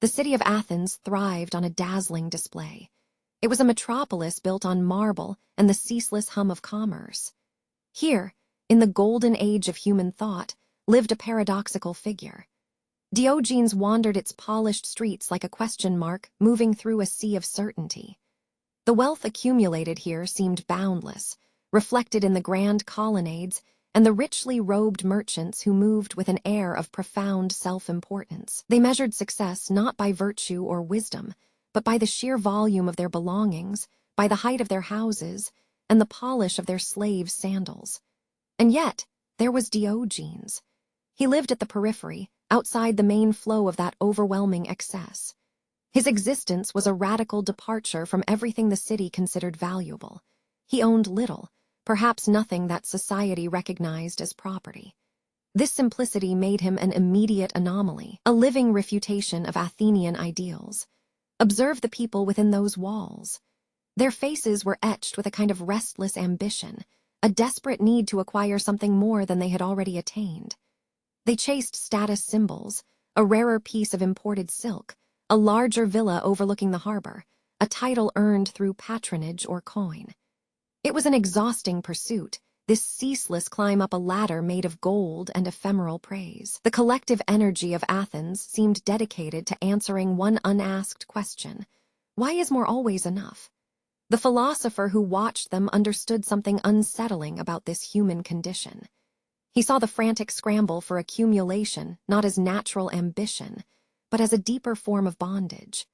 The city of Athens thrived on a dazzling display. It was a metropolis built on marble and the ceaseless hum of commerce. Here, in the golden age of human thought, lived a paradoxical figure. Diogenes wandered its polished streets like a question mark moving through a sea of certainty. The wealth accumulated here seemed boundless, reflected in the grand colonnades and the richly robed merchants who moved with an air of profound self-importance. They measured success not by virtue or wisdom, but by the sheer volume of their belongings, by the height of their houses, and the polish of their slaves' sandals. And yet, there was Diogenes. He lived at the periphery, outside the main flow of that overwhelming excess. His existence was a radical departure from everything the city considered valuable. He owned little, perhaps nothing that society recognized as property. This simplicity made him an immediate anomaly, a living refutation of Athenian ideals. Observe the people within those walls. Their faces were etched with a kind of restless ambition, a desperate need to acquire something more than they had already attained. They chased status symbols, a rarer piece of imported silk, a larger villa overlooking the harbor, a title earned through patronage or coin. It was an exhausting pursuit, this ceaseless climb up a ladder made of gold and ephemeral praise. The collective energy of Athens seemed dedicated to answering one unasked question: why is more always enough? The philosopher who watched them understood something unsettling about this human condition. He saw the frantic scramble for accumulation not as natural ambition, but as a deeper form of bondage.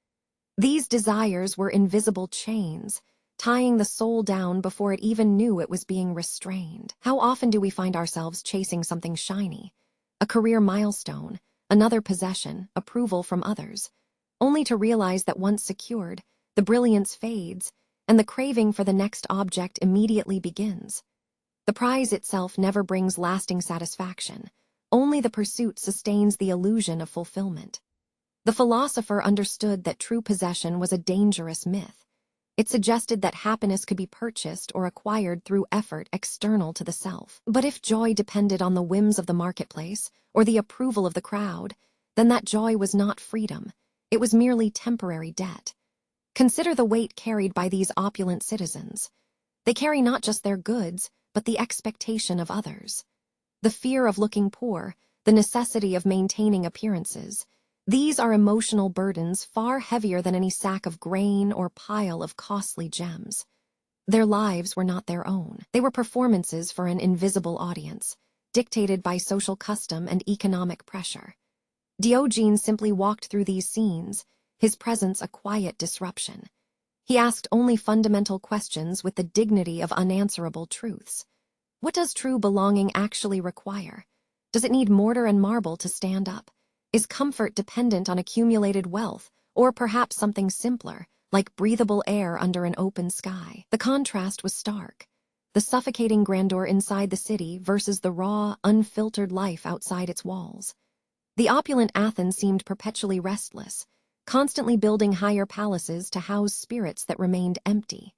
These desires were invisible chains, tying the soul down before it even knew it was being restrained. How often do we find ourselves chasing something shiny, a career milestone, another possession, approval from others, only to realize that once secured, the brilliance fades, and the craving for the next object immediately begins. The prize itself never brings lasting satisfaction. Only the pursuit sustains the illusion of fulfillment. The philosopher understood that true possession was a dangerous myth. It suggested that happiness could be purchased or acquired through effort external to the self. But if joy depended on the whims of the marketplace or the approval of the crowd, then that joy was not freedom. It was merely temporary debt. Consider the weight carried by these opulent citizens. They carry not just their goods, but the expectation of others. The fear of looking poor, the necessity of maintaining appearances. These are emotional burdens far heavier than any sack of grain or pile of costly gems. Their lives were not their own. They were performances for an invisible audience, dictated by social custom and economic pressure. Diogenes simply walked through these scenes, his presence a quiet disruption. He asked only fundamental questions with the dignity of unanswerable truths. What does true belonging actually require? Does it need mortar and marble to stand up? Is comfort dependent on accumulated wealth, or perhaps something simpler, like breathable air under an open sky? The contrast was stark. The suffocating grandeur inside the city versus the raw, unfiltered life outside its walls. The opulent Athens seemed perpetually restless, constantly building higher palaces to house spirits that remained empty.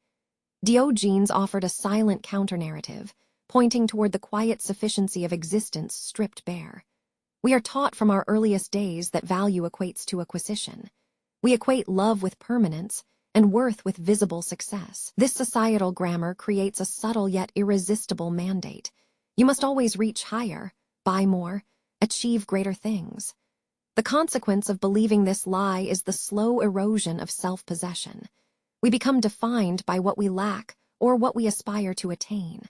Diogenes offered a silent counter-narrative, pointing toward the quiet sufficiency of existence stripped bare. We are taught from our earliest days that value equates to acquisition. We equate love with permanence and worth with visible success. This societal grammar creates a subtle yet irresistible mandate. You must always reach higher, buy more, achieve greater things. The consequence of believing this lie is the slow erosion of self-possession. We become defined by what we lack or what we aspire to attain.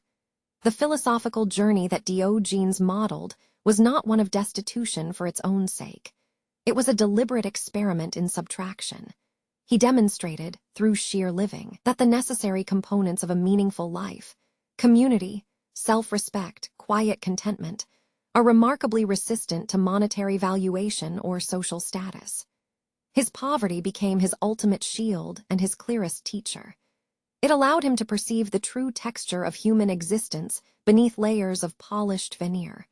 The philosophical journey that Diogenes modeled was not one of destitution for its own sake. It was a deliberate experiment in subtraction. He demonstrated, through sheer living, that the necessary components of a meaningful life, community, self-respect, quiet contentment, are remarkably resistant to monetary valuation or social status. His poverty became his ultimate shield and his clearest teacher. It allowed him to perceive the true texture of human existence beneath layers of polished veneer.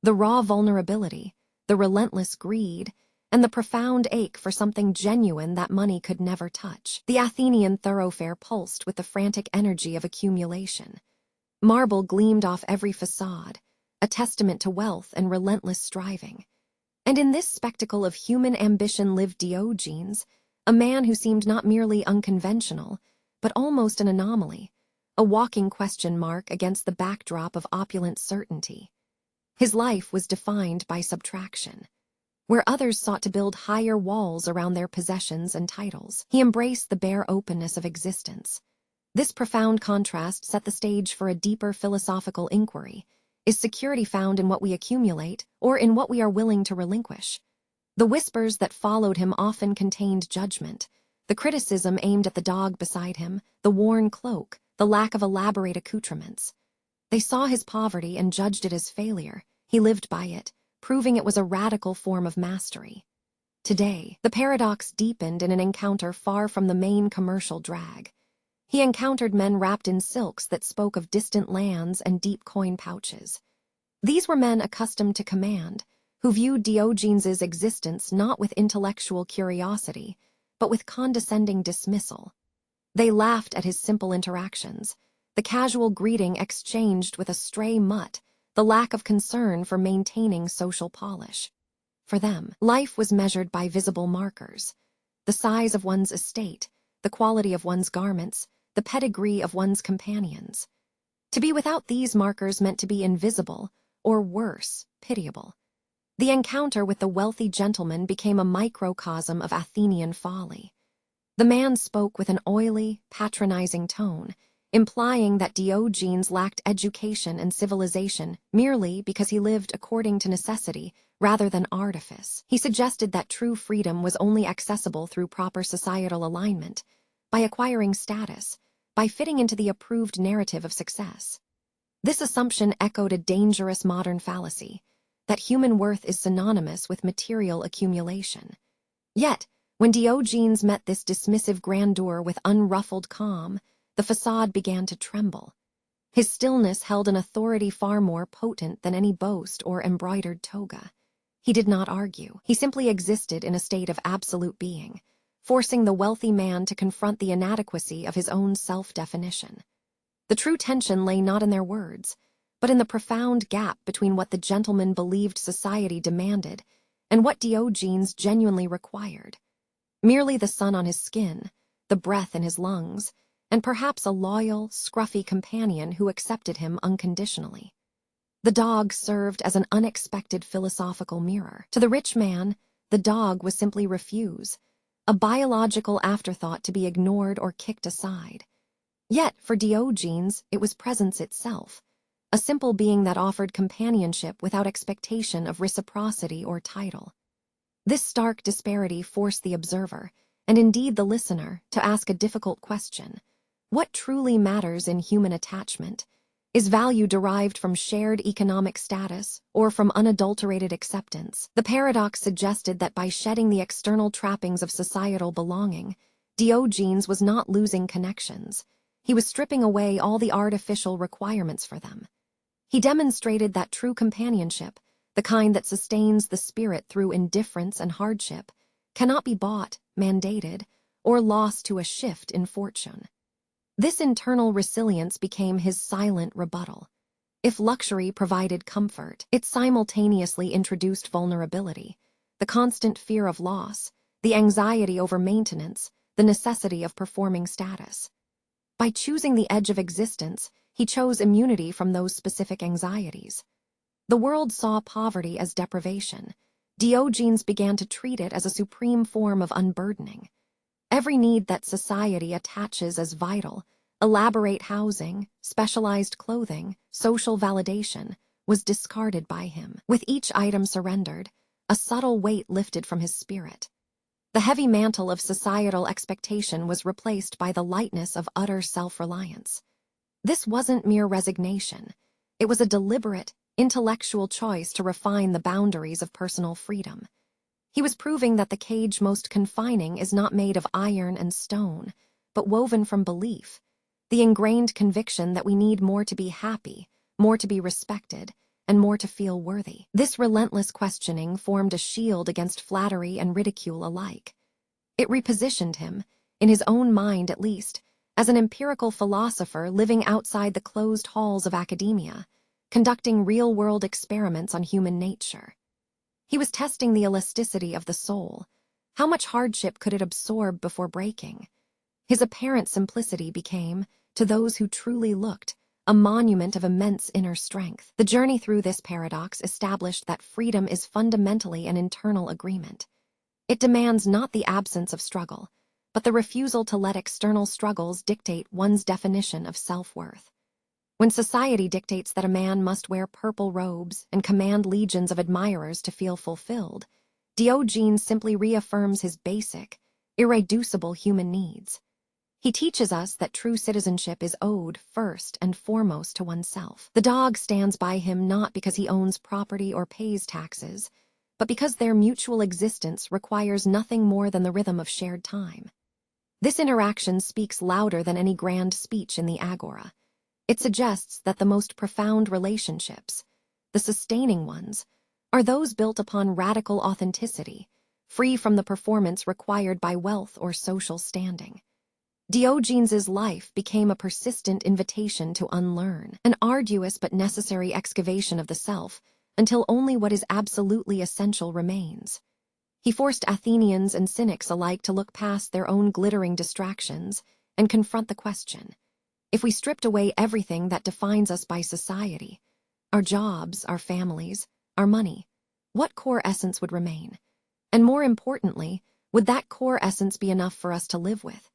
The raw vulnerability, the relentless greed, and the profound ache for something genuine that money could never touch. The Athenian thoroughfare pulsed with the frantic energy of accumulation. Marble gleamed off every facade, a testament to wealth and relentless striving. And in this spectacle of human ambition lived Diogenes, a man who seemed not merely unconventional, but almost an anomaly, a walking question mark against the backdrop of opulent certainty. His life was defined by subtraction. Where others sought to build higher walls around their possessions and titles, he embraced the bare openness of existence. This profound contrast set the stage for a deeper philosophical inquiry. Is security found in what we accumulate, or in what we are willing to relinquish? The whispers that followed him often contained judgment. The criticism aimed at the dog beside him, the worn cloak, the lack of elaborate accoutrements. They saw his poverty and judged it as failure. He lived by it, proving it was a radical form of mastery. Today, the paradox deepened in an encounter far from the main commercial drag. He encountered men wrapped in silks that spoke of distant lands and deep coin pouches. These were men accustomed to command, who viewed Diogenes' existence not with intellectual curiosity, but with condescending dismissal. They laughed at his simple interactions, the casual greeting exchanged with a stray mutt, the lack of concern for maintaining social polish. For them, life was measured by visible markers: the size of one's estate, the quality of one's garments, the pedigree of one's companions. To be without these markers meant to be invisible, or worse, pitiable. The encounter with the wealthy gentleman became a microcosm of Athenian folly. The man spoke with an oily, patronizing tone, implying that Diogenes lacked education and civilization merely because he lived according to necessity rather than artifice. He suggested that true freedom was only accessible through proper societal alignment, by acquiring status, by fitting into the approved narrative of success. This assumption echoed a dangerous modern fallacy, that human worth is synonymous with material accumulation. Yet, when Diogenes met this dismissive grandeur with unruffled calm, the facade began to tremble. His stillness held an authority far more potent than any boast or embroidered toga. He did not argue. He simply existed in a state of absolute being, forcing the wealthy man to confront the inadequacy of his own self-definition. The true tension lay not in their words, but in the profound gap between what the gentleman believed society demanded and what Diogenes genuinely required. Merely the sun on his skin, the breath in his lungs, and perhaps a loyal, scruffy companion who accepted him unconditionally. The dog served as an unexpected philosophical mirror. To the rich man, the dog was simply refuse, a biological afterthought to be ignored or kicked aside. Yet, for Diogenes, it was presence itself, a simple being that offered companionship without expectation of reciprocity or title. This stark disparity forced the observer, and indeed the listener, to ask a difficult question. What truly matters in human attachment? Is value derived from shared economic status or from unadulterated acceptance? The paradox suggested that by shedding the external trappings of societal belonging, Diogenes was not losing connections. He was stripping away all the artificial requirements for them. He demonstrated that true companionship, the kind that sustains the spirit through indifference and hardship, cannot be bought, mandated, or lost to a shift in fortune. This internal resilience became his silent rebuttal. If luxury provided comfort, it simultaneously introduced vulnerability, the constant fear of loss, the anxiety over maintenance, the necessity of performing status. By choosing the edge of existence, he chose immunity from those specific anxieties. The world saw poverty as deprivation. Diogenes began to treat it as a supreme form of unburdening. Every need that society attaches as vital, elaborate housing, specialized clothing, social validation, was discarded by him. With each item surrendered, a subtle weight lifted from his spirit. The heavy mantle of societal expectation was replaced by the lightness of utter self-reliance. This wasn't mere resignation. It was a deliberate, intellectual choice to refine the boundaries of personal freedom. He was proving that the cage most confining is not made of iron and stone, but woven from belief, the ingrained conviction that we need more to be happy, more to be respected, and more to feel worthy. This relentless questioning formed a shield against flattery and ridicule alike. It repositioned him, in his own mind at least, as an empirical philosopher living outside the closed halls of academia, conducting real-world experiments on human nature. He was testing the elasticity of the soul. How much hardship could it absorb before breaking? His apparent simplicity became, to those who truly looked, a monument of immense inner strength. The journey through this paradox established that freedom is fundamentally an internal agreement. It demands not the absence of struggle, but the refusal to let external struggles dictate one's definition of self-worth. When society dictates that a man must wear purple robes and command legions of admirers to feel fulfilled, Diogenes simply reaffirms his basic, irreducible human needs. He teaches us that true citizenship is owed first and foremost to oneself. The dog stands by him not because he owns property or pays taxes, but because their mutual existence requires nothing more than the rhythm of shared time. This interaction speaks louder than any grand speech in the agora. It suggests that the most profound relationships, the sustaining ones, are those built upon radical authenticity, free from the performance required by wealth or social standing. Diogenes's life became a persistent invitation to unlearn, an arduous but necessary excavation of the self, until only what is absolutely essential remains. He forced Athenians and Cynics alike to look past their own glittering distractions and confront the question: if we stripped away everything that defines us by society, our jobs, our families, our money, what core essence would remain? And more importantly, would that core essence be enough for us to live with?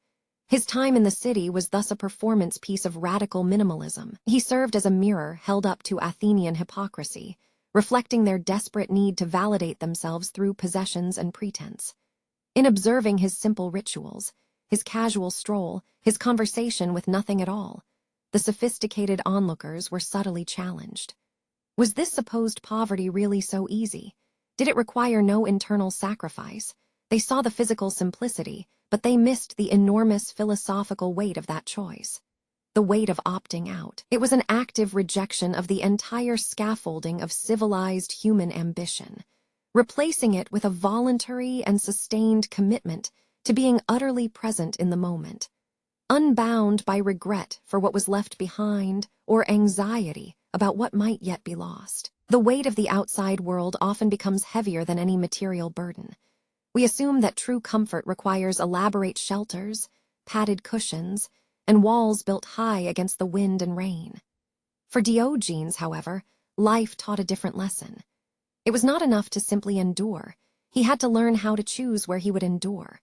His time in the city was thus a performance piece of radical minimalism. He served as a mirror held up to Athenian hypocrisy, reflecting their desperate need to validate themselves through possessions and pretense. In observing his simple rituals, his casual stroll, his conversation with nothing at all, the sophisticated onlookers were subtly challenged. Was this supposed poverty really so easy? Did it require no internal sacrifice? They saw the physical simplicity, but they missed the enormous philosophical weight of that choice. The weight of opting out. It was an active rejection of the entire scaffolding of civilized human ambition, replacing it with a voluntary and sustained commitment to being utterly present in the moment, unbound by regret for what was left behind or anxiety about what might yet be lost. The weight of the outside world often becomes heavier than any material burden. We assume that true comfort requires elaborate shelters, padded cushions, and walls built high against the wind and rain. For Diogenes, however, life taught a different lesson. It was not enough to simply endure. He had to learn how to choose where he would endure.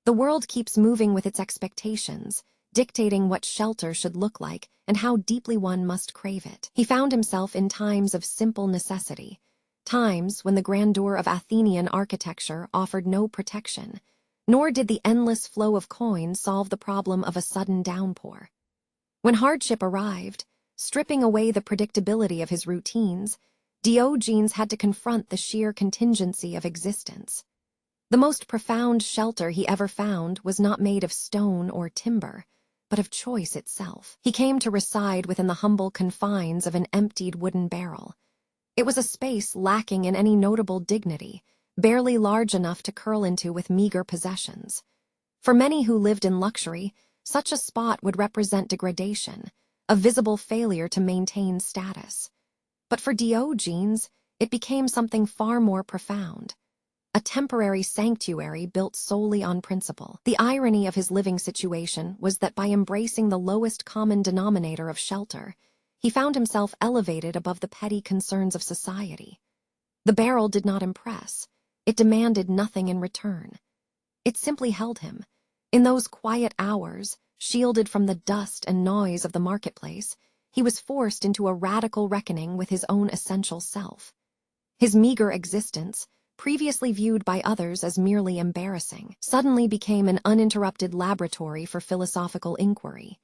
The world keeps moving with its expectations, dictating what shelter should look like and how deeply one must crave it. He found himself in times of simple necessity, times when the grandeur of Athenian architecture offered no protection, nor did the endless flow of coin solve the problem of a sudden downpour. When hardship arrived, stripping away the predictability of his routines, Diogenes had to confront the sheer contingency of existence. The most profound shelter he ever found was not made of stone or timber, but of choice itself. He came to reside within the humble confines of an emptied wooden barrel. It was a space lacking in any notable dignity, barely large enough to curl into with meager possessions. For many who lived in luxury, such a spot would represent degradation, a visible failure to maintain status. But for Diogenes, it became something far more profound. A temporary sanctuary built solely on principle. The irony of his living situation was that by embracing the lowest common denominator of shelter, he found himself elevated above the petty concerns of society. The barrel did not impress. It demanded nothing in return. It simply held him. In those quiet hours, shielded from the dust and noise of the marketplace, he was forced into a radical reckoning with his own essential self. His meager existence, previously viewed by others as merely embarrassing, suddenly became an uninterrupted laboratory for philosophical inquiry.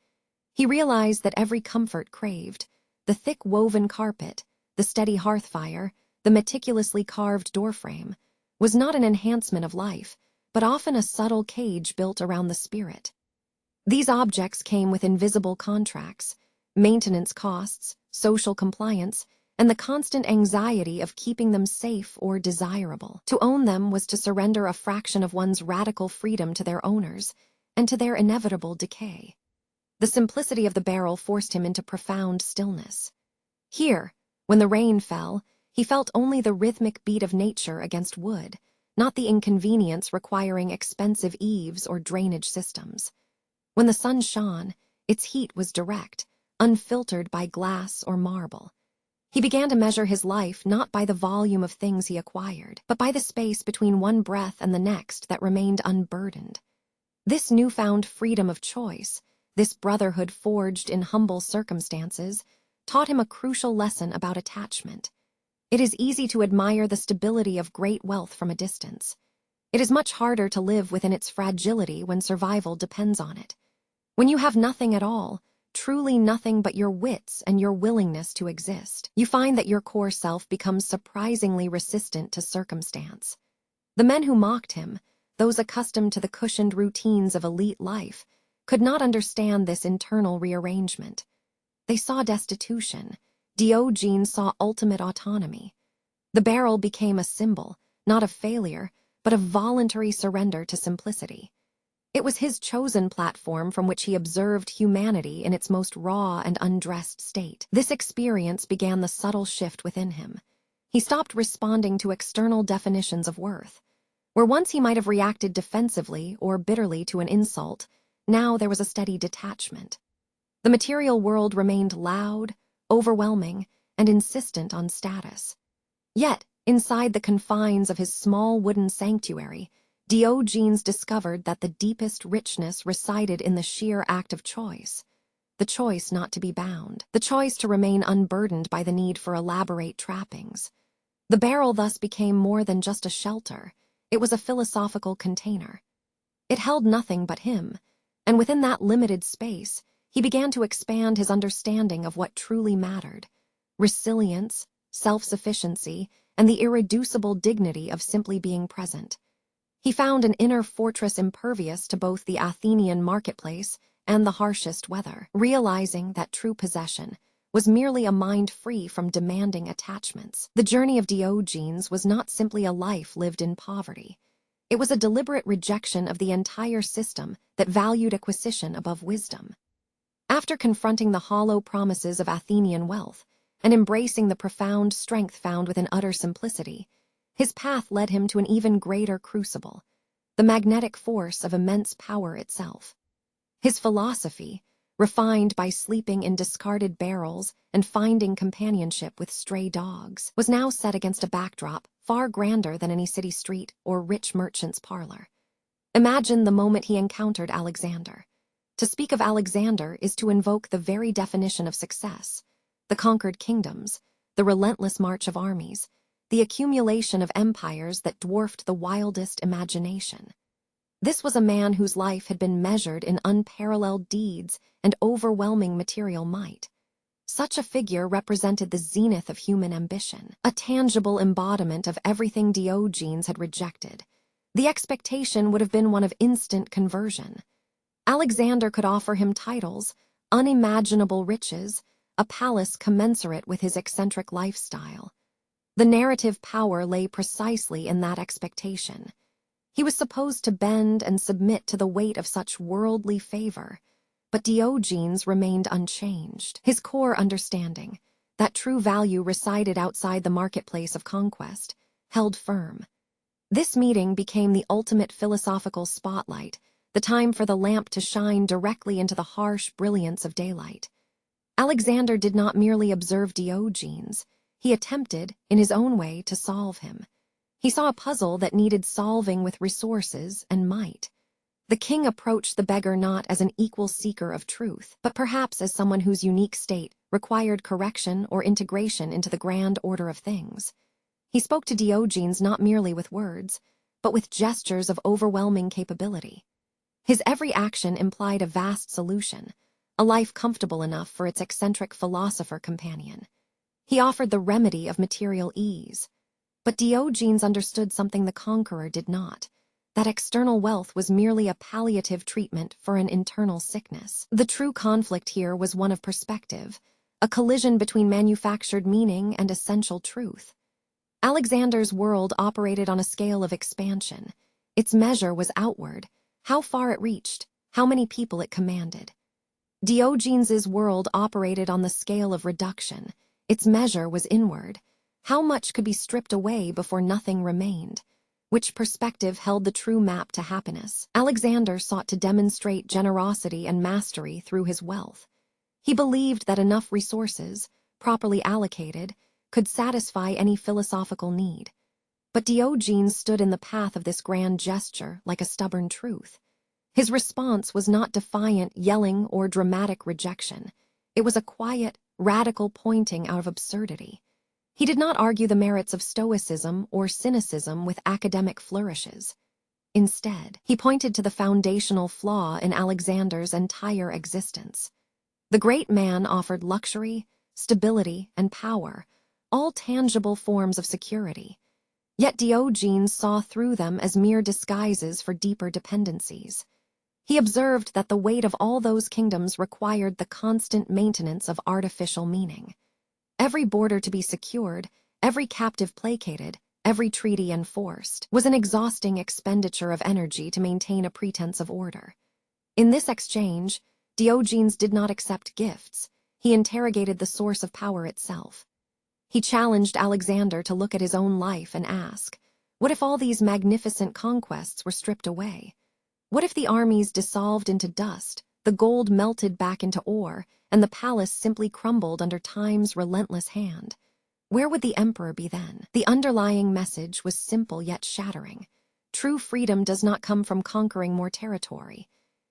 He realized that every comfort craved, the thick woven carpet, the steady hearth fire, the meticulously carved doorframe, was not an enhancement of life, but often a subtle cage built around the spirit. These objects came with invisible contracts, maintenance costs, social compliance, and the constant anxiety of keeping them safe or desirable. To own them was to surrender a fraction of one's radical freedom to their owners and to their inevitable decay. The simplicity of the barrel forced him into profound stillness. Here, when the rain fell, He felt only the rhythmic beat of nature against wood, not the inconvenience requiring expensive eaves or drainage systems. When the sun shone, its heat was direct, unfiltered by glass or marble. He began to measure his life not by the volume of things he acquired, but by the space between one breath and the next that remained unburdened. This newfound freedom of choice, this brotherhood forged in humble circumstances, taught him a crucial lesson about attachment. It is easy to admire the stability of great wealth from a distance. It is much harder to live within its fragility when survival depends on it. When you have nothing at all, truly nothing but your wits and your willingness to exist, you find that your core self becomes surprisingly resistant to circumstance. The men who mocked him, those accustomed to the cushioned routines of elite life, could not understand this internal rearrangement. They saw destitution. Diogenes saw ultimate autonomy. The barrel became a symbol, not of failure, but of voluntary surrender to simplicity. It was his chosen platform from which he observed humanity in its most raw and undressed state. This experience began the subtle shift within him. He stopped responding to external definitions of worth. Where once he might have reacted defensively or bitterly to an insult, now there was a steady detachment. The material world remained loud, overwhelming, and insistent on status. Yet, inside the confines of his small wooden sanctuary, Diogenes discovered that the deepest richness resided in the sheer act of choice. The choice not to be bound, the choice to remain unburdened by the need for elaborate trappings. The barrel thus became more than just a shelter. It was a philosophical container. It held nothing but him, and within that limited space, he began to expand his understanding of what truly mattered: resilience, self-sufficiency, and the irreducible dignity of simply being present. He found an inner fortress impervious to both the Athenian marketplace and the harshest weather, realizing that true possession was merely a mind free from demanding attachments. The journey of Diogenes was not simply a life lived in poverty. It was a deliberate rejection of the entire system that valued acquisition above wisdom. After confronting the hollow promises of Athenian wealth and embracing the profound strength found within utter simplicity, his path led him to an even greater crucible, the magnetic force of immense power itself. His philosophy, refined by sleeping in discarded barrels and finding companionship with stray dogs, was now set against a backdrop far grander than any city street or rich merchant's parlor. Imagine the moment he encountered Alexander. To speak of Alexander is to invoke the very definition of success: the conquered kingdoms, the relentless march of armies, the accumulation of empires that dwarfed the wildest imagination. This was a man whose life had been measured in unparalleled deeds and overwhelming material might. Such a figure represented the zenith of human ambition, a tangible embodiment of everything Diogenes had rejected. The expectation would have been one of instant conversion. Alexander could offer him titles, unimaginable riches, a palace commensurate with his eccentric lifestyle. The narrative power lay precisely in that expectation. He was supposed to bend and submit to the weight of such worldly favor, but Diogenes remained unchanged. His core understanding, that true value resided outside the marketplace of conquest, held firm. This meeting became the ultimate philosophical spotlight, the time for the lamp to shine directly into the harsh brilliance of daylight. Alexander did not merely observe Diogenes. He attempted, in his own way, to solve him. He saw a puzzle that needed solving with resources and might. The king approached the beggar not as an equal seeker of truth, but perhaps as someone whose unique state required correction or integration into the grand order of things. He spoke to Diogenes not merely with words, but with gestures of overwhelming capability. His every action implied a vast solution, a life comfortable enough for its eccentric philosopher companion. He offered the remedy of material ease. But Diogenes understood something the conqueror did not: that external wealth was merely a palliative treatment for an internal sickness. The true conflict here was one of perspective, a collision between manufactured meaning and essential truth. Alexander's world operated on a scale of expansion. Its measure was outward, how far it reached, how many people it commanded. Diogenes's world operated on the scale of reduction. Its measure was inward, How much could be stripped away before nothing remained? Which perspective held the true map to happiness? Alexander sought to demonstrate generosity and mastery through his wealth. He believed that enough resources, properly allocated, could satisfy any philosophical need. But Diogenes stood in the path of this grand gesture like a stubborn truth. His response was not defiant yelling or dramatic rejection. It was a quiet, radical pointing out of absurdity. He did not argue the merits of Stoicism or Cynicism with academic flourishes. Instead, he pointed to the foundational flaw in Alexander's entire existence. The great man offered luxury, stability, and power, all tangible forms of security. Yet Diogenes saw through them as mere disguises for deeper dependencies. He observed that the weight of all those kingdoms required the constant maintenance of artificial meaning. Every border to be secured, every captive placated, every treaty enforced, was an exhausting expenditure of energy to maintain a pretense of order. In this exchange, Diogenes did not accept gifts. He interrogated the source of power itself. He challenged Alexander to look at his own life and ask, what if all these magnificent conquests were stripped away? What if the armies dissolved into dust, the gold melted back into ore, and the palace simply crumbled under time's relentless hand? Where would the emperor be then? The underlying message was simple yet shattering. True freedom does not come from conquering more territory.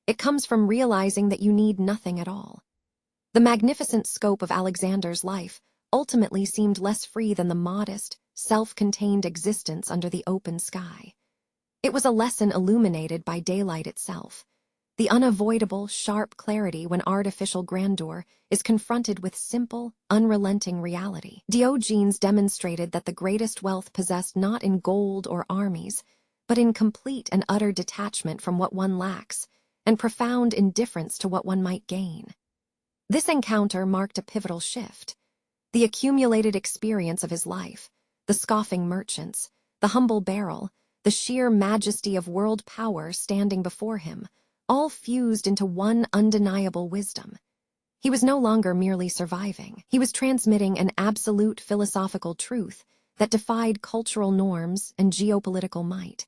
It comes from realizing that you need nothing at all. The magnificent scope of Alexander's life ultimately seemed less free than the modest, self-contained existence under the open sky. It was a lesson illuminated by daylight itself, the unavoidable, sharp clarity when artificial grandeur is confronted with simple, unrelenting reality. Diogenes demonstrated that the greatest wealth possessed not in gold or armies, but in complete and utter detachment from what one lacks, and profound indifference to what one might gain. This encounter marked a pivotal shift. The accumulated experience of his life, the scoffing merchants, the humble barrel, the sheer majesty of world power standing before him, all fused into one undeniable wisdom. He was no longer merely surviving. He was transmitting an absolute philosophical truth that defied cultural norms and geopolitical might.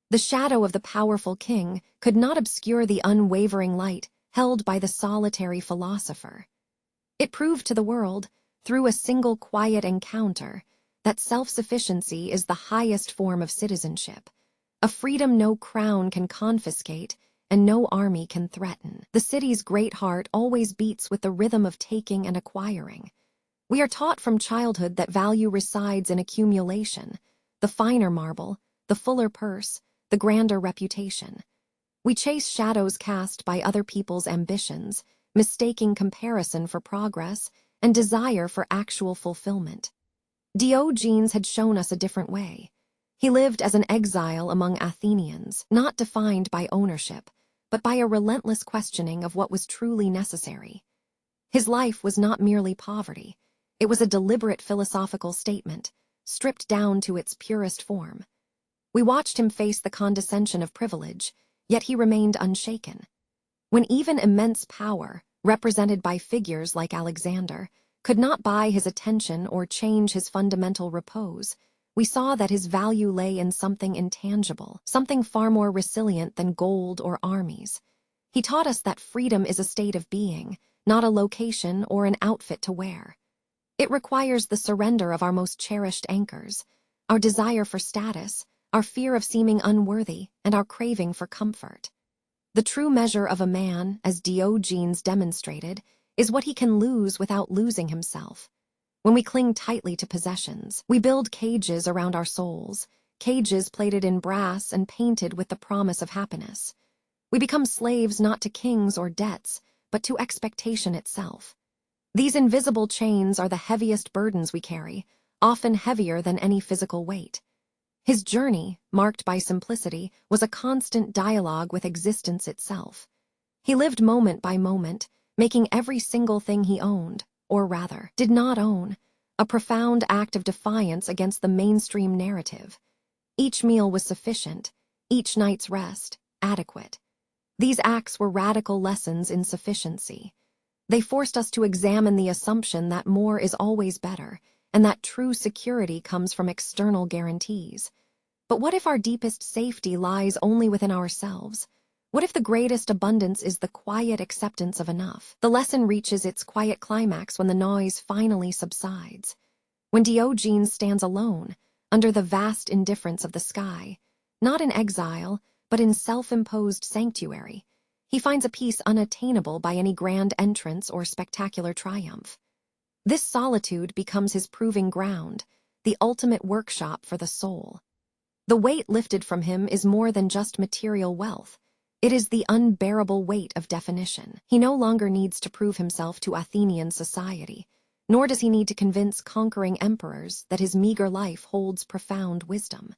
The shadow of the powerful king could not obscure the unwavering light held by the solitary philosopher. It proved to the world, through a single quiet encounter, that self-sufficiency is the highest form of citizenship, a freedom no crown can confiscate and no army can threaten. The city's great heart always beats with the rhythm of taking and acquiring. We are taught from childhood that value resides in accumulation, the finer marble, the fuller purse, the grander reputation. We chase shadows cast by other people's ambitions, mistaking comparison for progress and desire for actual fulfillment. Diogenes had shown us a different way. He lived as an exile among Athenians, not defined by ownership, but by a relentless questioning of what was truly necessary. His life was not merely poverty. It was a deliberate philosophical statement, stripped down to its purest form. We watched him face the condescension of privilege, yet he remained unshaken. When even immense power, represented by figures like Alexander, could not buy his attention or change his fundamental repose, we saw that his value lay in something intangible, something far more resilient than gold or armies. He taught us that freedom is a state of being, not a location or an outfit to wear. It requires the surrender of our most cherished anchors, our desire for status, our fear of seeming unworthy, and our craving for comfort. The true measure of a man, as Diogenes demonstrated, is what he can lose without losing himself. When we cling tightly to possessions, we build cages around our souls, cages plated in brass and painted with the promise of happiness. We become slaves not to kings or debts, but to expectation itself. These invisible chains are the heaviest burdens we carry, often heavier than any physical weight. His journey, marked by simplicity, was a constant dialogue with existence itself. He lived moment by moment, making every single thing he owned, or rather, did not own, a profound act of defiance against the mainstream narrative. Each meal was sufficient, each night's rest, adequate. These acts were radical lessons in sufficiency. They forced us to examine the assumption that more is always better, and that true security comes from external guarantees. But what if our deepest safety lies only within ourselves? What if the greatest abundance is the quiet acceptance of enough? The lesson reaches its quiet climax when the noise finally subsides. When Diogenes stands alone, under the vast indifference of the sky, not in exile, but in self-imposed sanctuary, he finds a peace unattainable by any grand entrance or spectacular triumph. This solitude becomes his proving ground, the ultimate workshop for the soul. The weight lifted from him is more than just material wealth. It is the unbearable weight of definition. He no longer needs to prove himself to Athenian society, nor does he need to convince conquering emperors that his meager life holds profound wisdom.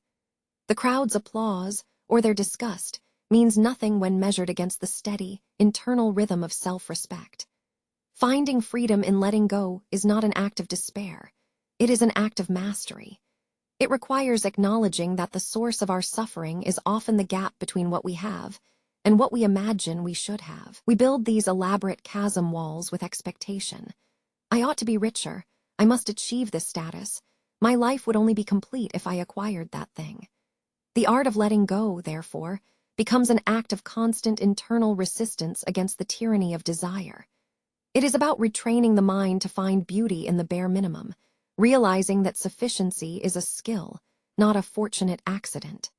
The crowd's applause, or their disgust, means nothing when measured against the steady, internal rhythm of self-respect. Finding freedom in letting go is not an act of despair. It is an act of mastery. It requires acknowledging that the source of our suffering is often the gap between what we have and what we imagine we should have. We build these elaborate chasm walls with expectation. I ought to be richer. I must achieve this status. My life would only be complete if I acquired that thing. The art of letting go, therefore, becomes an act of constant internal resistance against the tyranny of desire. It is about retraining the mind to find beauty in the bare minimum, realizing that sufficiency is a skill, not a fortunate accident.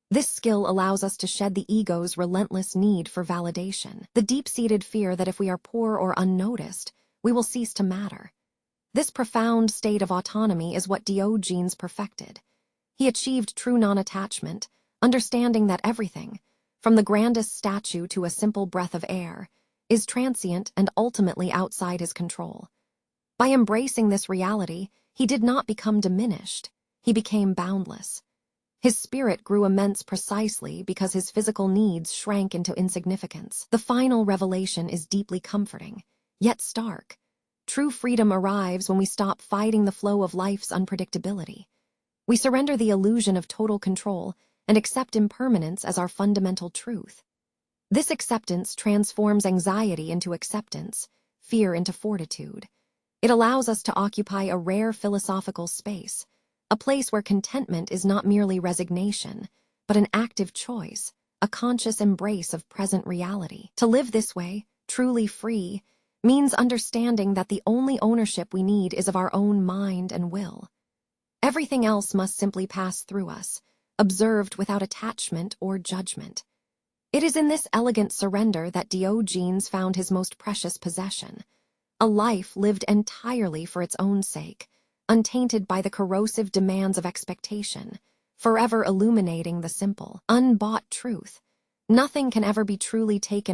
This skill allows us to shed the ego's relentless need for validation, the deep-seated fear that if we are poor or unnoticed, we will cease to matter. This profound state of autonomy is what Diogenes perfected. He achieved true non-attachment, understanding that everything, from the grandest statue to a simple breath of air, is transient and ultimately outside his control. By embracing this reality, he did not become diminished. He became boundless. His spirit grew immense precisely because his physical needs shrank into insignificance. The final revelation is deeply comforting, yet stark. True freedom arrives when we stop fighting the flow of life's unpredictability. We surrender the illusion of total control and accept impermanence as our fundamental truth. This acceptance transforms anxiety into acceptance, fear into fortitude. It allows us to occupy a rare philosophical space, a place where contentment is not merely resignation, but an active choice, a conscious embrace of present reality. To live this way, truly free, means understanding that the only ownership we need is of our own mind and will. Everything else must simply pass through us, observed without attachment or judgment. It is in this elegant surrender that Diogenes found his most precious possession, a life lived entirely for its own sake, untainted by the corrosive demands of expectation, forever illuminating the simple, unbought truth. Nothing can ever be truly taken away.